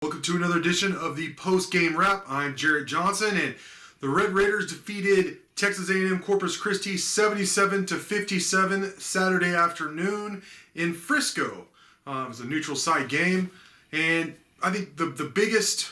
Welcome to another edition of the Postgame Wrap. I'm Jarret Johnson, and the Red Raiders defeated Texas A&M-Corpus Christi 77-57 Saturday afternoon in Frisco. It was a neutral site game, and I think the biggest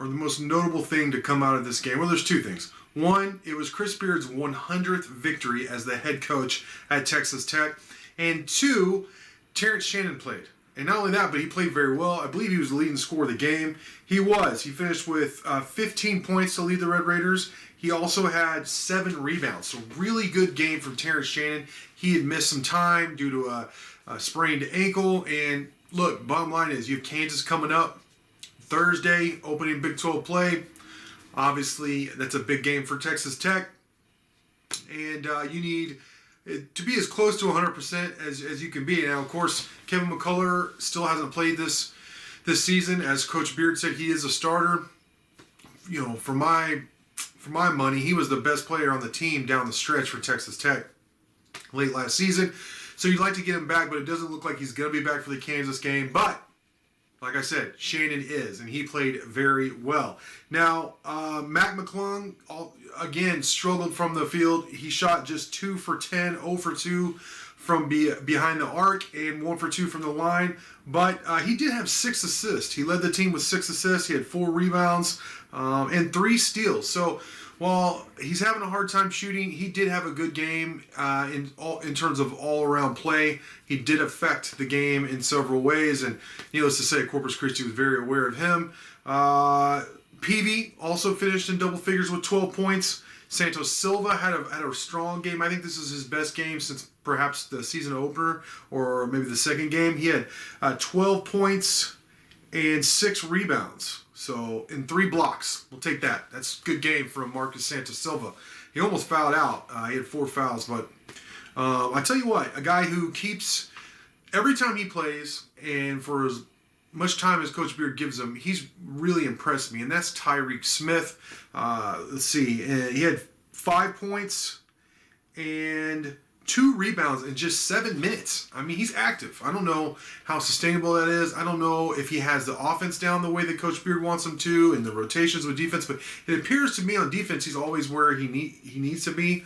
or the most notable thing to come out of this game, well, there's two things. One, it was Chris Beard's 100th victory as the head coach at Texas Tech, and two, Terrence Shannon played. And not only that, but he played very well. I believe he was the leading scorer of the game. He was. He finished with 15 points to lead the Red Raiders. He also had 7 rebounds. So really good game from Terrence Shannon. He had missed some time due to a sprained ankle. And look, bottom line is you have Kansas coming up Thursday, opening Big 12 play. Obviously, that's a big game for Texas Tech. And you need to be as close to 100% as you can be. Now, of course, Kevin Mcclung still hasn't played this season. As Coach Beard said, he is a starter. You know, for my money, he was the best player on the team down the stretch for Texas Tech late last season. So you'd like to get him back, but it doesn't look like he's going to be back for the Kansas game. But like I said, Shannon is, and he played very well. Now, Mcclung, again, struggled from the field. He shot just 2 for 10, 0 for 2 from behind the arc, and 1 for 2 from the line. But he did have 6 assists. He led the team with 6 assists. He had 4 rebounds and 3 steals. So while he's having a hard time shooting, he did have a good game in terms of all-around play. He did affect the game in several ways, and needless to say, Corpus Christi was very aware of him. Peavy also finished in double figures with 12 points. Santos Silva had a strong game. I think this is his best game since perhaps the season opener or maybe the second game. He had 12 points and 6 rebounds. So, in 3 blocks. We'll take that. That's a good game from Marcus Santos Silva. He almost fouled out. He had 4 fouls. But I tell you what, a guy who keeps, every time he plays, and for as much time as Coach Beard gives him, he's really impressed me. And that's Tyreke Smith. Let's see. He had 5 points and 2 rebounds in just 7 minutes. I mean, he's active. I don't know how sustainable that is. I don't know if he has the offense down the way that Coach Beard wants him to and the rotations with defense, but it appears to me on defense he's always where he needs to be.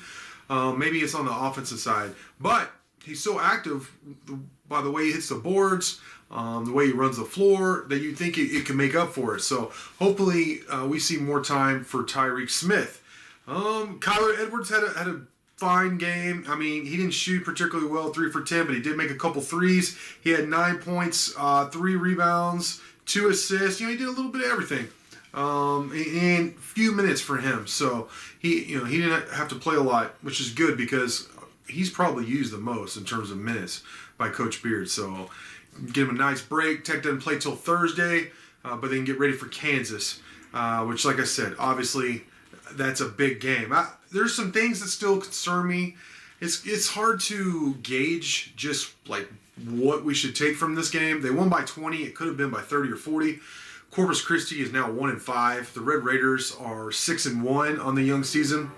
Maybe it's on the offensive side. But he's so active by the way he hits the boards, the way he runs the floor, that you think it can make up for it. So hopefully we see more time for Tyreke Smith. Kyler Edwards had a fine game. I mean, he didn't shoot particularly well, 3 for 10, but he did make a couple threes. He had 9 points, 3 rebounds, 2 assists. He did a little bit of everything. And a few minutes for him. So he didn't have to play a lot, which is good because he's probably used the most in terms of minutes by Coach Beard. So give him a nice break. Tech doesn't play till Thursday, but they can get ready for Kansas, which, like I said, obviously that's a big game. There's some things that still concern me. It's hard to gauge just like what we should take from this game. They won by 20. It could have been by 30 or 40. Corpus Christi is now 1-5. The Red Raiders are 6-1 on the young season.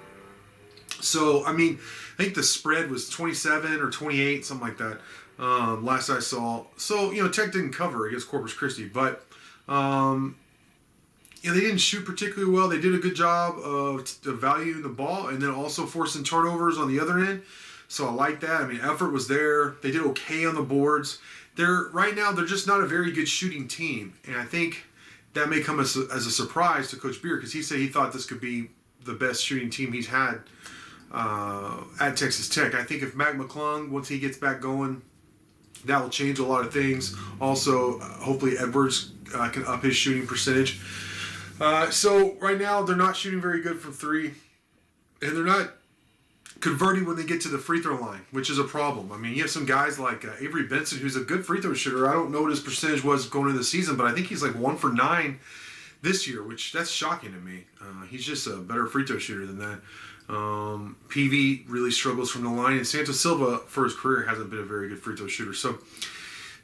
So I mean, I think the spread was 27 or 28, something like that. Last I saw. So Tech didn't cover against Corpus Christi, but they didn't shoot particularly well. They did a good job of valuing the ball and then also forcing turnovers on the other end. So I like that. I mean, effort was there. They did okay on the boards. Right now, they're just not a very good shooting team. And I think that may come as a surprise to Coach Beard because he said he thought this could be the best shooting team he's had at Texas Tech. I think if Mcclung, once he gets back going, that will change a lot of things. Also, hopefully Edwards can up his shooting percentage. So right now they're not shooting very good from 3, and they're not converting when they get to the free throw line, which is a problem. I mean, you have some guys like Avery Benson, who's a good free throw shooter. I don't know what his percentage was going into the season, but I think he's like 1 for 9 this year, which that's shocking to me. He's just a better free throw shooter than that. PV really struggles from the line, and Santos Silva for his career hasn't been a very good free throw shooter. So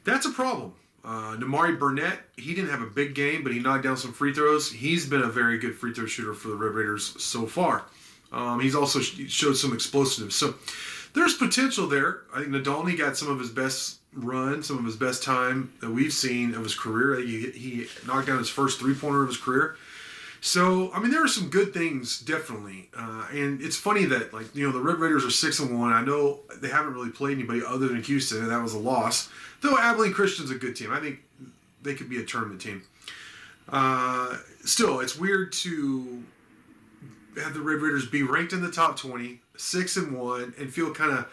that's a problem. Namari Burnett, he didn't have a big game, but he knocked down some free throws. He's been a very good free throw shooter for the Red Raiders so far. He's also showed some explosiveness. So there's potential there. I think Nadolny got some of his best run, some of his best time that we've seen of his career. He knocked down his first three-pointer of his career. So, I mean, there are some good things, definitely. And it's funny that, like, you know, the Red Raiders are 6-1. I know they haven't really played anybody other than Houston, and that was a loss. Though Abilene Christian's a good team. I think they could be a tournament team. Still, it's weird to have the Red Raiders be ranked in the top 20, 6-1, and feel kind of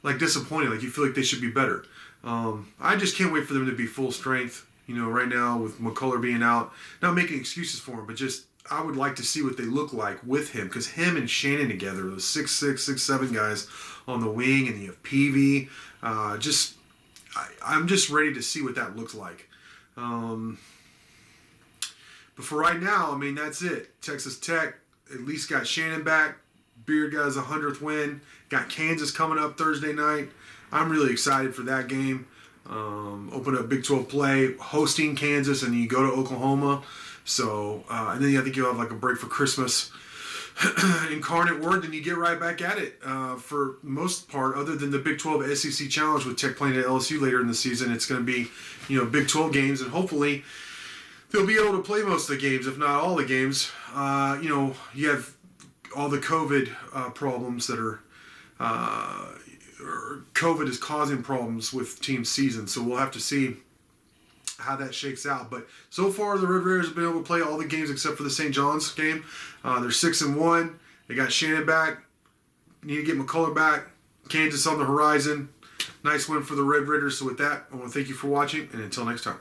like disappointed, like you feel like they should be better. I just can't wait for them to be full strength. You know, right now with McClung being out, not making excuses for him, but just I would like to see what they look like with him, because him and Shannon together, those 6'6", 6'7" guys on the wing, and you have Peavy. I'm just ready to see what that looks like. But for right now, I mean, that's it. Texas Tech at least got Shannon back. Beard got his 100th win. Got Kansas coming up Thursday night. I'm really excited for that game. Open up Big 12 play, hosting Kansas, and you go to Oklahoma. So, and then I think you'll have like a break for Christmas. Incarnate Word, then you get right back at it. For most part, other than the Big 12 SEC Challenge with Tech playing at LSU later in the season, it's going to be, you know, Big 12 games, and hopefully they'll be able to play most of the games, if not all the games. You know, you have all the COVID problems that are, COVID is causing problems with team season, so we'll have to see how that shakes out. But so far, the Red Raiders have been able to play all the games except for the St. John's game. They're 6-1. They got Shannon back. Need to get McClung back. Kansas on the horizon. Nice win for the Red Raiders. So with that, I want to thank you for watching, and until next time.